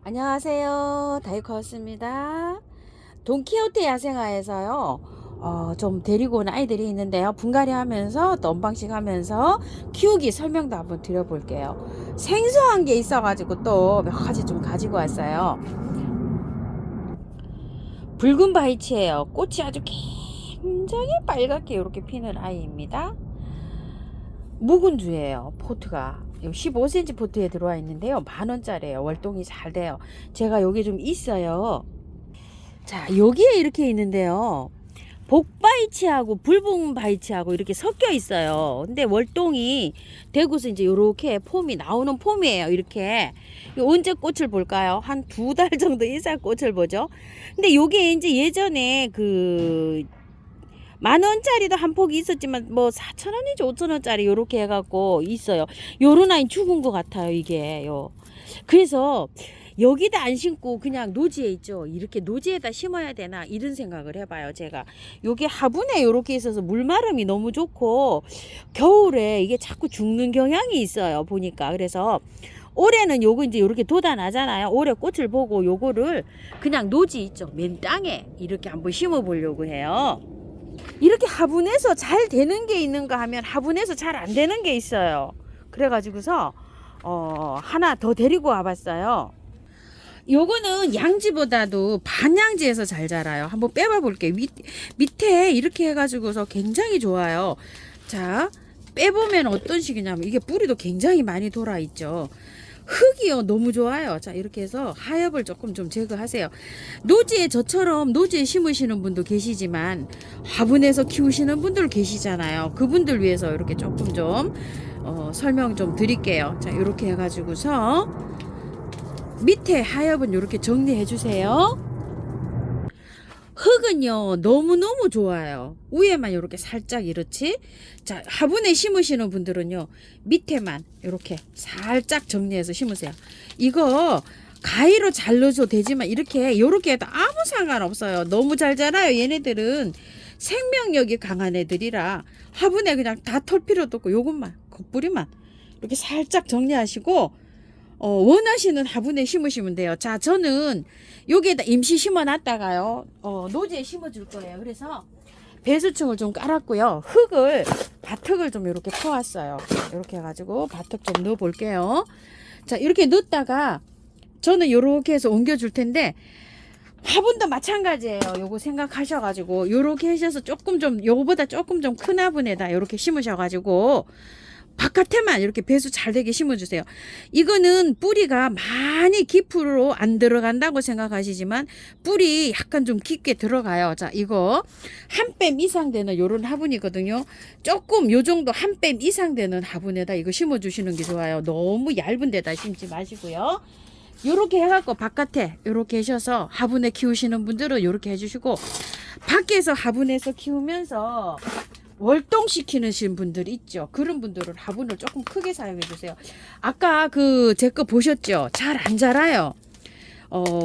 안녕하세요. 다이커였습니다. 돈키호테 야생화에서요. 좀 데리고 온 아이들이 있는데요. 분갈이 하면서 또 언방식 하면서 키우기 설명도 한번 드려볼게요. 생소한 게 있어가지고 또 몇 가지 좀 가지고 왔어요. 붉은 바이치예요. 꽃이 아주 굉장히 빨갛게 이렇게 피는 아이입니다. 묵은주예요. 포트가 15cm 포트에 들어와 있는데요. 10,000원짜리예요. 월동이 잘 돼요. 제가 여기 좀 있어요. 자, 여기에 이렇게 있는데요. 복바이치하고 붉은바이치하고 이렇게 섞여 있어요. 근데 월동이 되고서 이제 이렇게 폼이 나오는 폼이에요. 이렇게. 언제 꽃을 볼까요? 한 2달 정도 이상 꽃을 보죠. 근데 요게 이제 예전에 그 10,000원짜리도 한 폭이 있었지만 뭐 4,000원인지 5,000원짜리 요렇게 해갖고 있어요. 요런 아이 죽은 것 같아요. 이게요. 그래서 여기다 안 심고 그냥 노지에 있죠. 이렇게 노지에다 심어야 되나 이런 생각을 해봐요. 제가 요게 화분에 요렇게 있어서 물마름이 너무 좋고 겨울에 이게 자꾸 죽는 경향이 있어요. 보니까. 그래서 올해는 요거 이제 요렇게 돋아나잖아요. 올해 꽃을 보고 요거를 그냥 노지 있죠. 맨 땅에 이렇게 한번 심어 보려고 해요. 이렇게 화분에서 잘 되는 게 있는가 하면 화분에서 잘 안 되는 게 있어요. 그래가지고서 하나 더 데리고 와봤어요. 요거는 양지보다도 반양지에서 잘 자라요. 한번 빼봐 볼게요. 밑에 이렇게 해가지고서 굉장히 좋아요. 자, 빼보면 어떤 식이냐면 이게 뿌리도 굉장히 많이 돌아 있죠. 흙이요 너무 좋아요. 자, 이렇게 해서 하엽을 조금 좀 제거하세요. 노지에 저처럼 노지에 심으시는 분도 계시지만 화분에서 키우시는 분들 계시잖아요. 그분들 위해서 이렇게 조금 좀 설명 좀 드릴게요. 자, 이렇게 해가지고서 밑에 하엽은 이렇게 정리해 주세요. 흙은요 너무너무 좋아요. 위에만 이렇게 살짝 이렇지. 자, 화분에 심으시는 분들은요 밑에만 이렇게 살짝 정리해서 심으세요. 이거 가위로 잘라도 되지만 이렇게 해도 아무 상관없어요. 너무 잘 자라요. 얘네들은 생명력이 강한 애들이라 화분에 그냥 다 털 필요도 없고 요것만 겉뿌리만 이렇게 살짝 정리하시고 원하시는 화분에 심으시면 돼요. 자, 저는 여기에다 임시 심어 놨다가요 노지에 심어 줄 거예요. 그래서 배수층을 좀 깔았고요. 밭흙을 좀 이렇게 퍼왔어요. 이렇게 해가지고 밭흙 좀 넣어 볼게요. 자, 이렇게 넣었다가 저는 이렇게 해서 옮겨 줄 텐데 화분도 마찬가지예요. 요거 생각하셔가지고 요렇게 하셔서 조금 좀 요거보다 조금 좀 큰 화분에다 이렇게 심으셔가지고 바깥에만 이렇게 배수 잘 되게 심어주세요. 이거는 뿌리가 많이 깊으로 안 들어간다고 생각하시지만 뿌리 약간 좀 깊게 들어가요. 자, 이거 한 뺨 이상 되는 요런 화분이거든요. 조금 요 정도 한 뺨 이상 되는 화분에다 이거 심어주시는 게 좋아요. 너무 얇은 데다 심지 마시고요. 요렇게 해갖고 바깥에 요렇게 하셔서 화분에 키우시는 분들은 요렇게 해주시고 밖에서 화분에서 키우면서 월동시키는 분들 있죠. 그런 분들은 화분을 조금 크게 사용해 주세요. 아까 제 거 보셨죠? 잘 안 자라요.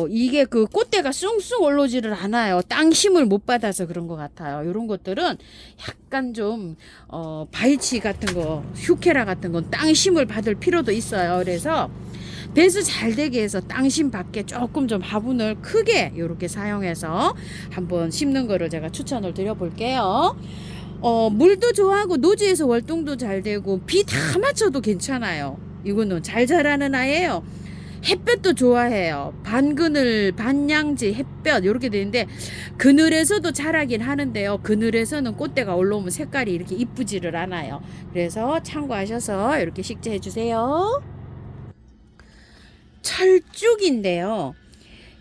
이게 꽃대가 숭숭 올라오지를 않아요. 땅심을 못 받아서 그런 것 같아요. 이런 것들은 약간 좀 바이치 같은 거, 휴케라 같은 건 땅심을 받을 필요도 있어요. 그래서 배수 잘 되게 해서 땅심 밖에 조금 좀 화분을 크게 이렇게 사용해서 한번 심는 거를 제가 추천을 드려 볼게요. 물도 좋아하고 노지에서 월동도 잘 되고 비 다 맞춰도 괜찮아요. 이거는 잘 자라는 아이예요. 햇볕도 좋아해요. 반그늘, 반양지, 햇볕 이렇게 되는데 그늘에서도 자라긴 하는데요. 그늘에서는 꽃대가 올라오면 색깔이 이렇게 이쁘지를 않아요. 그래서 참고하셔서 이렇게 식재해 주세요. 철쭉인데요.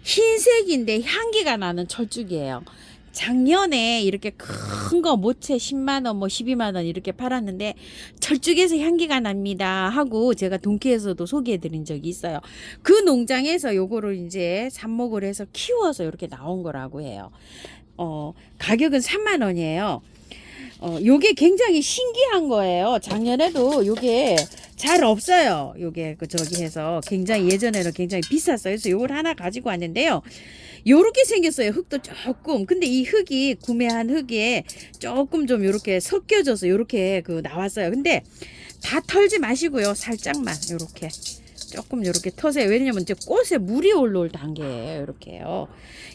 흰색인데 향기가 나는 철쭉이에요. 작년에 이렇게 큰 거 모채 10만원 뭐 12만원 이렇게 팔았는데 철쭉에서 향기가 납니다 하고 제가 동키에서도 소개해 드린 적이 있어요. 그 농장에서 요거를 이제 삽목을 해서 키워서 이렇게 나온 거라고 해요. 가격은 3만원이에요. 요게 굉장히 신기한 거예요. 작년에도 요게 잘 없어요. 요게 저기 해서 굉장히 예전에는 굉장히 비쌌어요. 그래서 요걸 하나 가지고 왔는데요. 요렇게 생겼어요. 흙도 조금. 근데 이 흙이 구매한 흙에 조금 좀 요렇게 섞여져서 요렇게 나왔어요. 근데 다 털지 마시고요. 살짝만 요렇게 조금 이렇게 터세요. 왜냐면 이제 꽃에 물이 올라올 단계예요. 이렇게요.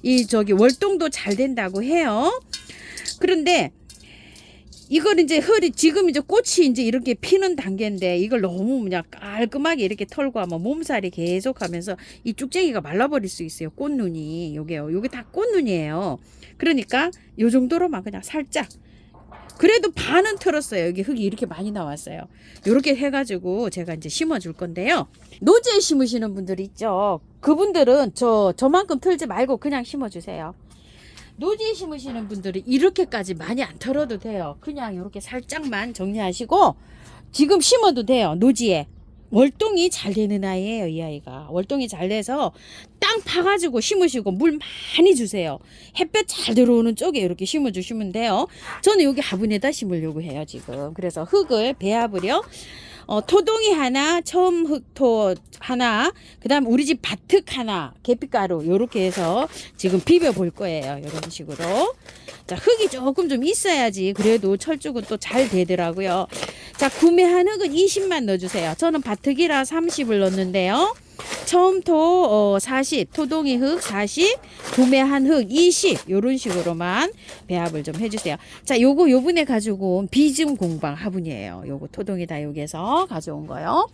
이 저기 월동도 잘 된다고 해요. 그런데 이걸 이제 지금 이제 꽃이 이제 이렇게 피는 단계인데 이걸 너무 그냥 깔끔하게 이렇게 털고 하면 몸살이 계속 하면서 이 쭉쟁이가 말라버릴 수 있어요. 꽃눈이. 요게 다 꽃눈이에요. 그러니까 요 정도로만 그냥 살짝. 그래도 반은 털었어요. 여기 흙이 이렇게 많이 나왔어요. 요렇게 해가지고 제가 이제 심어줄 건데요. 노지에 심으시는 분들 있죠. 그분들은 저만큼 털지 말고 그냥 심어주세요. 노지에 심으시는 분들은 이렇게까지 많이 안 털어도 돼요. 그냥 이렇게 살짝만 정리하시고 지금 심어도 돼요. 노지에. 월동이 잘 되는 아이예요. 이 아이가. 월동이 잘 돼서 땅 파가지고 심으시고 물 많이 주세요. 햇볕 잘 들어오는 쪽에 이렇게 심어주시면 돼요. 저는 여기 화분에다 심으려고 해요. 지금. 그래서 흙을 배합을요. 토동이 하나, 처음 흙토 하나, 그 다음 우리 집 밭흙 하나, 계피가루 요렇게 해서 지금 비벼 볼 거예요. 이런 식으로. 자, 흙이 조금 좀 있어야지 그래도 철쭉은 또 잘 되더라고요. 자, 구매한 흙은 20만 넣어주세요. 저는 밭흙이라 30을 넣었는데요. 처음 토 40, 토동이 흙 40, 구매한 흙 20 요런 식으로만 배합을 좀 해주세요. 자, 요번에 가지고 온 비즘 공방 화분이에요. 요거 토동이 다육에서 가져온 거요.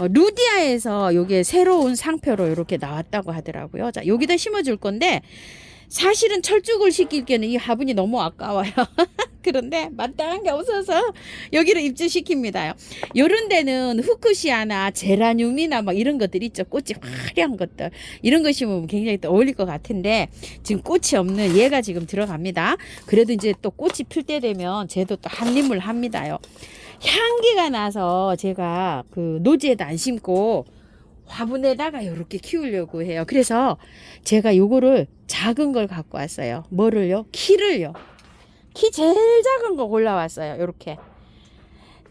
루디아에서 요게 새로운 상표로 이렇게 나왔다고 하더라고요. 자, 여기다 심어줄 건데 사실은 철쭉을 시키기에는 이 화분이 너무 아까워요. 그런데 마땅한 게 없어서 여기를 입주시킵니다. 요런 데는 후크시아나 제라늄이나 막 이런 것들 있죠. 꽃이 화려한 것들. 이런 거 심으면 굉장히 또 어울릴 것 같은데 지금 꽃이 없는 얘가 지금 들어갑니다. 그래도 이제 또 꽃이 필 때 되면 쟤도 또 한림을 합니다요. 향기가 나서 제가 그 노지에다 안 심고 화분에다가 이렇게 키우려고 해요. 그래서 제가 요거를 작은 걸 갖고 왔어요. 뭐를요? 키를요. 키 제일 작은 거 골라왔어요. 요렇게.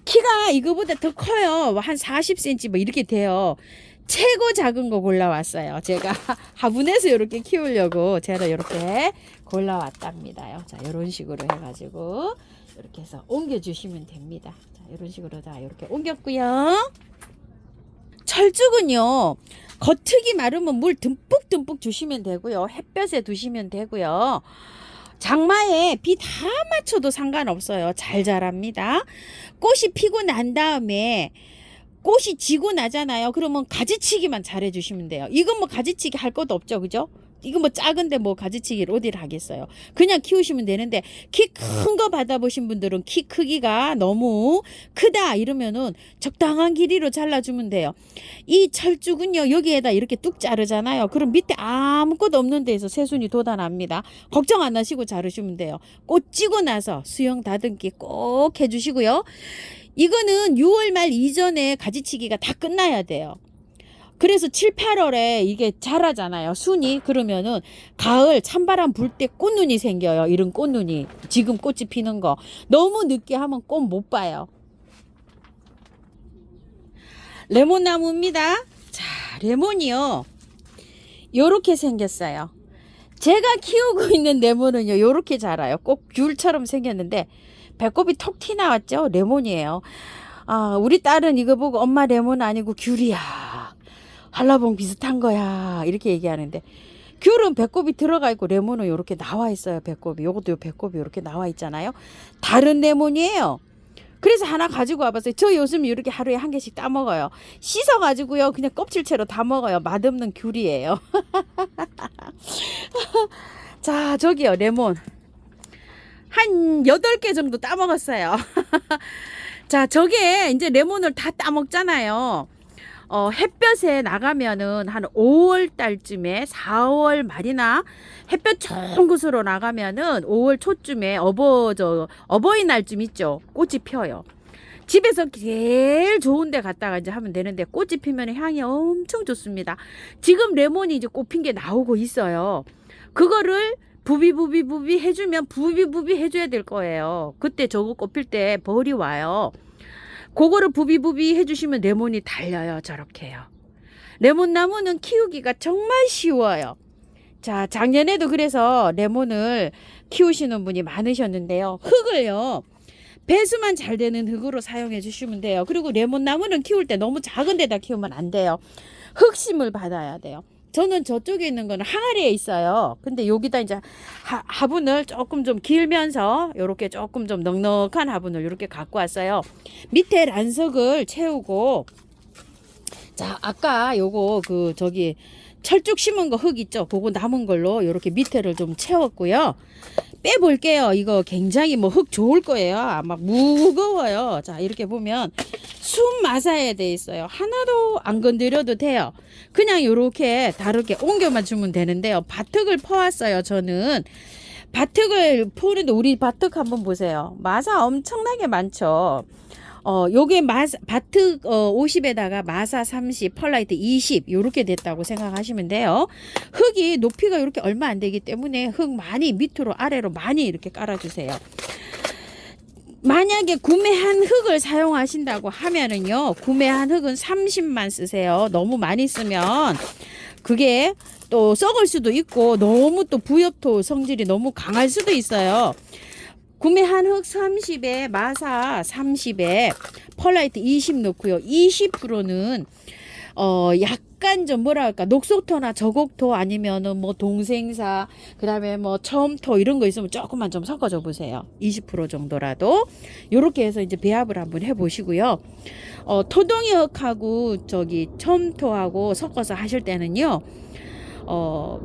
키가 이거보다 더 커요. 한 40cm 뭐 이렇게 돼요. 최고 작은 거 골라왔어요. 제가 화분에서 이렇게 키우려고 제가 이렇게 골라왔답니다요. 자, 이런 식으로 해가지고 이렇게 해서 옮겨주시면 됩니다. 자, 이런 식으로 다 이렇게 옮겼고요. 철쭉은요, 겉흙이 마르면 물 듬뿍듬뿍 주시면 되고요. 햇볕에 두시면 되고요. 장마에 비 다 맞춰도 상관없어요. 잘 자랍니다. 꽃이 피고 난 다음에 꽃이 지고 나잖아요. 그러면 가지치기만 잘 해주시면 돼요. 이건 뭐 가지치기 할 것도 없죠. 그죠? 이거 뭐 작은데 뭐 가지치기를 어디를 하겠어요. 그냥 키우시면 되는데 키 큰 거 받아보신 분들은 키 크기가 너무 크다 이러면은 적당한 길이로 잘라주면 돼요. 이 철쭉은요 여기에다 이렇게 뚝 자르잖아요. 그럼 밑에 아무것도 없는 데에서 새순이 돋아납니다. 걱정 안 하시고 자르시면 돼요. 꽃 찌고 나서 수영 다듬기 꼭 해주시고요. 이거는 6월 말 이전에 가지치기가 다 끝나야 돼요. 그래서 7, 8월에 이게 자라잖아요. 순이. 그러면은 가을 찬바람 불 때 꽃눈이 생겨요. 이런 꽃눈이. 지금 꽃이 피는 거. 너무 늦게 하면 꽃 못 봐요. 레몬나무입니다. 자, 레몬이요. 요렇게 생겼어요. 제가 키우고 있는 레몬은요. 요렇게 자라요. 꼭 귤처럼 생겼는데 배꼽이 톡 튀 나왔죠. 레몬이에요. 아, 우리 딸은 이거 보고 엄마 레몬 아니고 귤이야. 한라봉 비슷한 거야 이렇게 얘기하는데 귤은 배꼽이 들어가 있고 레몬은 이렇게 나와 있어요. 배꼽이 요것도 배꼽이 이렇게 나와 있잖아요. 다른 레몬이에요. 그래서 하나 가지고 와봤어요. 저 요즘 이렇게 하루에 한 개씩 따 먹어요. 씻어 가지고요 그냥 껍질채로 다 먹어요. 맛없는 귤이에요. 자, 저기요 레몬 한 8개 정도 따 먹었어요. 자, 저게 이제 레몬을 다 따 먹잖아요. 햇볕에 나가면은 한 5월 달쯤에 4월 말이나 햇볕 좋은 곳으로 나가면은 5월 초쯤에 어버이날쯤 있죠. 꽃이 펴요. 집에서 제일 좋은 데 갔다가 이제 하면 되는데 꽃이 피면 향이 엄청 좋습니다. 지금 레몬이 이제 꽃핀 게 나오고 있어요. 그거를 부비 해주면 부비 해줘야 될 거예요. 그때 저거 꽃필 때 벌이 와요. 그거를 부비 해주시면 레몬이 달려요. 저렇게요. 레몬나무는 키우기가 정말 쉬워요. 자, 작년에도 그래서 레몬을 키우시는 분이 많으셨는데요. 흙을요 배수만 잘 되는 흙으로 사용해 주시면 돼요. 그리고 레몬나무는 키울 때 너무 작은 데다 키우면 안 돼요. 흙심을 받아야 돼요. 저는 저쪽에 있는 거는 항아리에 있어요. 근데 여기다 이제 화분을 조금 좀 길면서 요렇게 조금 좀 넉넉한 화분을 이렇게 갖고 왔어요. 밑에 란석을 채우고, 자, 아까 요거 저기 철쭉 심은 거 흙 있죠? 그거 남은 걸로 이렇게 밑에를 좀 채웠고요. 빼볼게요. 이거 굉장히 뭐 흙 좋을 거예요. 아마 무거워요. 자, 이렇게 보면 숨 마사에 돼 있어요. 하나도 안 건드려도 돼요. 그냥 이렇게 다르게 옮겨만 주면 되는데요. 밭흙을 퍼왔어요. 저는 밭흙을 퍼는데 우리 밭흙 한번 보세요. 마사 엄청나게 많죠. 요게 밭흙 50에다가 마사 30, 펄라이트 20 요렇게 됐다고 생각하시면 돼요. 흙이 높이가 이렇게 얼마 안 되기 때문에 흙 많이 밑으로 아래로 많이 이렇게 깔아주세요. 만약에 구매한 흙을 사용하신다고 하면은요, 구매한 흙은 30만 쓰세요. 너무 많이 쓰면 그게 또 썩을 수도 있고 너무 또 부엽토 성질이 너무 강할 수도 있어요. 구매한 흙 30에 마사 30에 펄라이트 20 넣고요. 20%는 약간 좀 뭐랄까 녹속토나 저곡토 아니면은 뭐 동생사 그다음에 뭐 첨토 이런 거 있으면 조금만 좀 섞어줘 보세요. 20% 정도라도 요렇게 해서 이제 배합을 한번 해 보시고요. 토동이 흙하고 저기 첨토하고 섞어서 하실 때는요.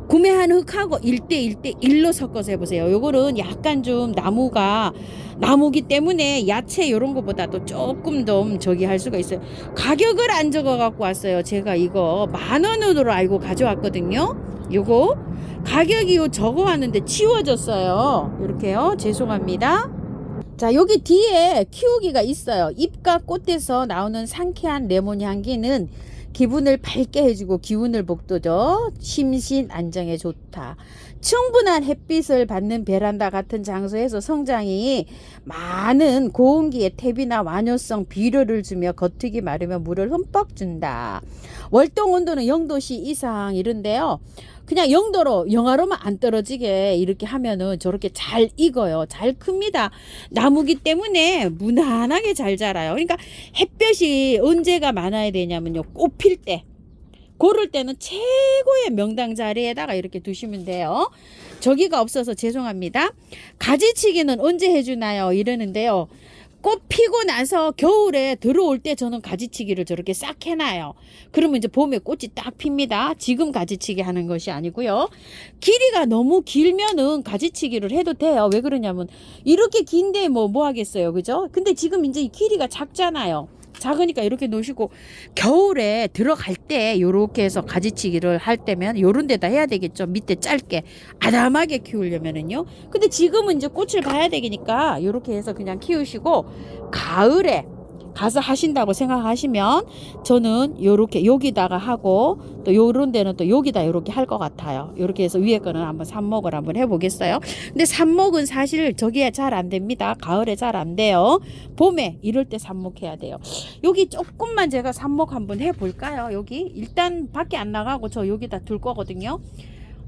구매한 흙하고 1대1로 섞어서 해보세요. 요거는 약간 좀 나무기 때문에 야채 요런 거보다도 조금 더 저기 할 수가 있어요. 가격을 안 적어 갖고 왔어요. 제가 이거 10,000원으로 알고 가져왔거든요. 요거 가격이 적어 왔는데 지워졌어요. 이렇게요. 죄송합니다. 자, 여기 뒤에 키우기가 있어요. 잎과 꽃에서 나오는 상쾌한 레몬 향기는 기분을 밝게 해주고 기운을 북돋워 심신 안정에 좋다. 충분한 햇빛을 받는 베란다 같은 장소에서 성장이 많은 고온기에 탭이나 완효성 비료를 주며 겉흙이 마르면 물을 흠뻑 준다. 월동 온도는 0도씨 이상 이런데요. 그냥 0도로 영하로만 안 떨어지게 이렇게 하면은 저렇게 잘 익어요. 잘 큽니다. 나무기 때문에 무난하게 잘 자라요. 그러니까 햇볕이 언제가 많아야 되냐면요. 꽃필 때. 고를 때는 최고의 명당 자리에다가 이렇게 두시면 돼요. 저기가 없어서 죄송합니다. 가지치기는 언제 해주나요? 이러는데요. 꽃 피고 나서 겨울에 들어올 때 저는 가지치기를 저렇게 싹 해놔요. 그러면 이제 봄에 꽃이 딱 핍니다. 지금 가지치기 하는 것이 아니고요. 길이가 너무 길면은 가지치기를 해도 돼요. 왜 그러냐면 이렇게 긴데 뭐 하겠어요. 그죠? 근데 지금 이제 이 길이가 작잖아요. 작으니까 이렇게 놓으시고 겨울에 들어갈 때 요렇게 해서 가지치기를 할 때면 요런 데다 해야 되겠죠. 밑에 짧게 아담하게 키우려면은요. 근데 지금은 이제 꽃을 봐야 되니까 요렇게 해서 그냥 키우시고 가을에 가서 하신다고 생각하시면 저는 요렇게 여기다가 하고 또 요런 데는 또 여기다 요렇게 할 것 같아요. 요렇게 해서 위에 거는 한번 삽목을 한번 해보겠어요. 근데 삽목은 사실 저기에 잘 안 됩니다. 가을에 잘 안 돼요. 봄에 이럴 때 삽목해야 돼요. 여기 조금만 제가 삽목 한번 해볼까요? 여기 일단 밖에 안 나가고 저 여기다 둘 거거든요.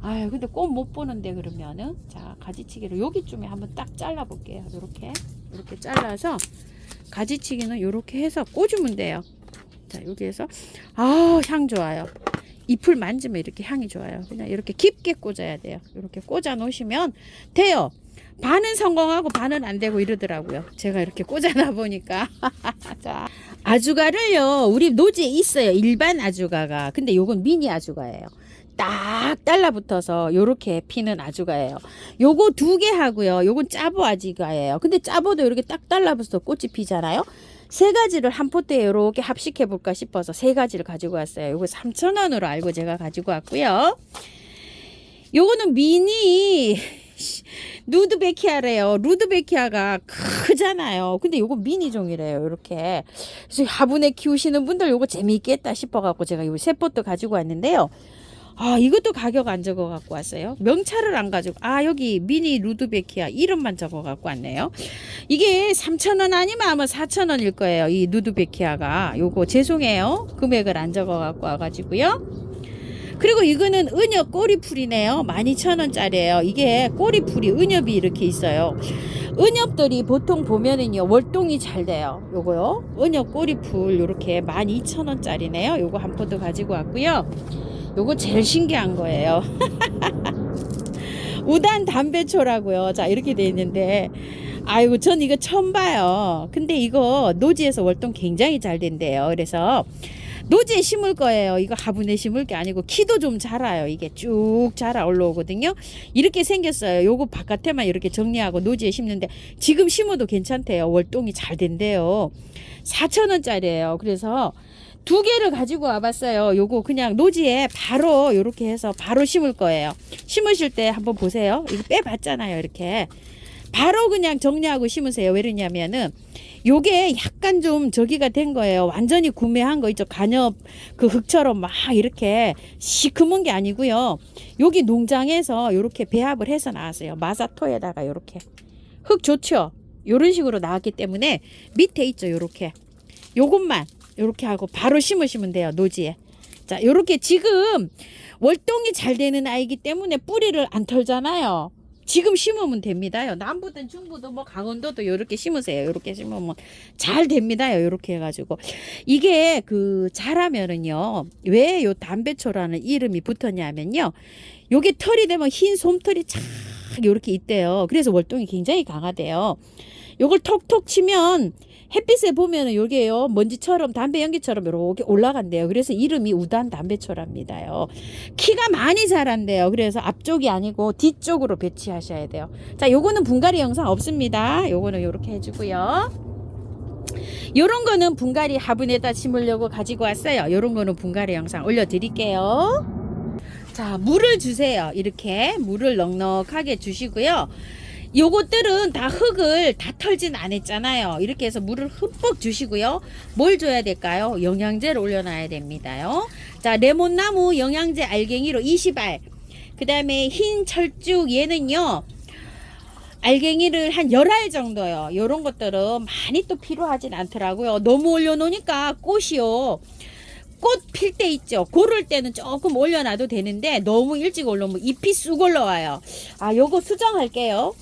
아유 근데 꼭 못 보는데 그러면은 자 가지치기를 여기쯤에 한번 딱 잘라 볼게요. 이렇게 잘라서 가지치기는 이렇게 해서 꽂으면 돼요. 자 여기에서 향 좋아요. 잎을 만지면 이렇게 향이 좋아요. 그냥 이렇게 깊게 꽂아야 돼요. 이렇게 꽂아 놓으시면 돼요. 반은 성공하고 반은 안 되고 이러더라고요. 제가 이렇게 꽂아놔 보니까. 자, 아주가를요 우리 노지에 있어요. 일반 아주가가. 근데 요건 미니 아주가예요. 딱 달라붙어서 요렇게 피는 아주가예요. 요거 2개 하고요. 요건 짜보 아주가예요. 근데 짜보도 이렇게 딱 달라붙어서 꽃이 피잖아요. 3가지를 한 포트에 이렇게 합식해 볼까 싶어서 3가지를 가지고 왔어요. 요거 3,000원으로 알고 제가 가지고 왔고요. 요거는 미니 루드베키아래요. 루드베키아가 크잖아요. 근데 요거 미니종이래요. 이렇게. 그래서 화분에 키우시는 분들 요거 재미있겠다 싶어갖고 제가 요 3포트 가지고 왔는데요. 이것도 가격 안 적어 갖고 왔어요. 명찰을 안 가지고. 여기 미니 루드베키아 이름만 적어 갖고 왔네요. 이게 3,000원 아니면 아마 4,000원일 거예요. 이 루드베키아가. 요거 죄송해요. 금액을 안 적어 갖고 와가지고요. 그리고 이거는 은엽 꼬리풀이네요. 12,000원짜리예요. 이게 꼬리풀이 은엽이 이렇게 있어요. 은엽들이 보통 보면은요 월동이 잘 돼요. 요거요 은엽 꼬리풀 요렇게 12,000원짜리네요. 요거 한 포도 가지고 왔고요. 요거 제일 신기한 거예요. 우단 담배초라고요. 자 이렇게 돼 있는데 아이고 전 이거 처음 봐요. 근데 이거 노지에서 월동 굉장히 잘 된대요. 그래서 노지에 심을 거예요. 이거 화분에 심을 게 아니고 키도 좀 자라요. 이게 쭉 자라 올라오거든요. 이렇게 생겼어요. 요거 바깥에만 이렇게 정리하고 노지에 심는데 지금 심어도 괜찮대요. 월동이 잘 된대요. 4,000원짜리예요. 그래서 2개를 가지고 와봤어요. 요거 그냥 노지에 바로 요렇게 해서 바로 심을 거예요. 심으실 때 한번 보세요. 이거 빼봤잖아요. 이렇게 바로 그냥 정리하고 심으세요. 왜 그러냐면은 요게 약간 좀 저기가 된 거예요. 완전히 구매한 거 있죠. 간엽 그 흙처럼 막 이렇게 시커먼 게 아니고요. 여기 농장에서 요렇게 배합을 해서 나왔어요. 마사토에다가 요렇게 흙 좋죠. 요런 식으로 나왔기 때문에 밑에 있죠. 요렇게 요것만 요렇게 하고 바로 심으시면 돼요. 노지에. 자 요렇게 지금 월동이 잘 되는 아이기 때문에 뿌리를 안 털잖아요. 지금 심으면 됩니다요. 남부든 중부도 뭐 강원도도 요렇게 심으세요. 요렇게 심으면 잘 됩니다요. 요렇게 해가지고 이게 그 자라면은요 왜 요 담배초라는 이름이 붙었냐면요 요게 털이 되면 흰 솜털이 착 요렇게 있대요. 그래서 월동이 굉장히 강하대요. 요걸 톡톡 치면 햇빛에 보면은 요게요 먼지처럼 담배 연기처럼 이렇게 올라간대요. 그래서 이름이 우단 담배초랍니다요. 키가 많이 자란대요. 그래서 앞쪽이 아니고 뒤쪽으로 배치하셔야 돼요. 자 요거는 분갈이 영상 없습니다. 요거는 요렇게 해주고요. 요런 거는 분갈이 화분에다 심으려고 가지고 왔어요. 요런 거는 분갈이 영상 올려드릴게요. 자 물을 주세요. 이렇게 물을 넉넉하게 주시고요. 요것들은 다 흙을 다 털진 않았잖아요. 이렇게 해서 물을 흠뻑 주시고요. 뭘 줘야 될까요? 영양제를 올려놔야 됩니다요. 자 레몬나무 영양제 알갱이로 20알, 그 다음에 흰 철쭉 얘는요 알갱이를 한 10알 정도요. 요런 것들은 많이 또 필요하진 않더라고요. 너무 올려놓으니까 꽃이요 꽃 필 때 있죠. 고를 때는 조금 올려놔도 되는데 너무 일찍 올라오면 잎이 쑥 올라와요. 아 요거 수정할게요.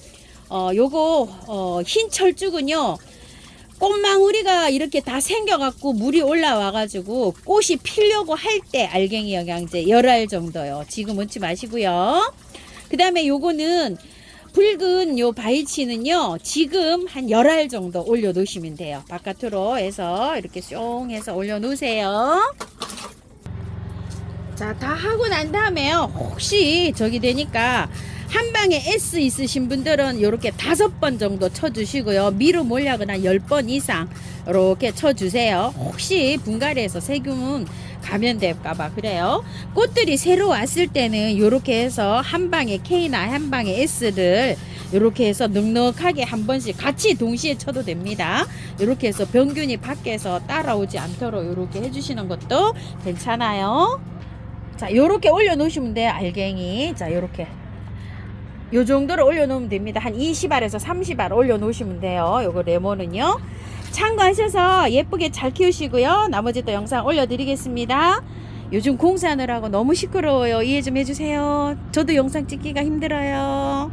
요거 흰 철쭉은요 꽃망우리가 이렇게 다 생겨갖고 물이 올라와가지고 꽃이 피려고 할 때 알갱이 영양제 10알 정도요. 지금 얹지 마시고요. 그 다음에 요거는 붉은 요 바이치는요 지금 한 10알 정도 올려 놓으시면 돼요. 바깥으로 해서 이렇게 숑 해서 올려 놓으세요. 자 다 하고 난 다음에요 혹시 저기 되니까 한 방에 S 있으신 분들은 이렇게 5번 정도 쳐주시고요. 미루 몰약은 한 10번 이상 이렇게 쳐주세요. 혹시 분갈이에서 세균 감염될까봐 그래요. 꽃들이 새로 왔을 때는 이렇게 해서 한 방에 K나 한 방에 S를 이렇게 해서 넉넉하게 한 번씩 같이 동시에 쳐도 됩니다. 이렇게 해서 병균이 밖에서 따라오지 않도록 이렇게 해주시는 것도 괜찮아요. 자 요렇게 올려 놓으시면 돼요. 알갱이 자 요렇게 요 정도로 올려 놓으면 됩니다. 한 20알에서 30알 올려 놓으시면 돼요. 요거 레몬은요 참고하셔서 예쁘게 잘 키우시고요. 나머지 또 영상 올려 드리겠습니다. 요즘 공사하느라고 너무 시끄러워요. 이해 좀 해주세요. 저도 영상 찍기가 힘들어요.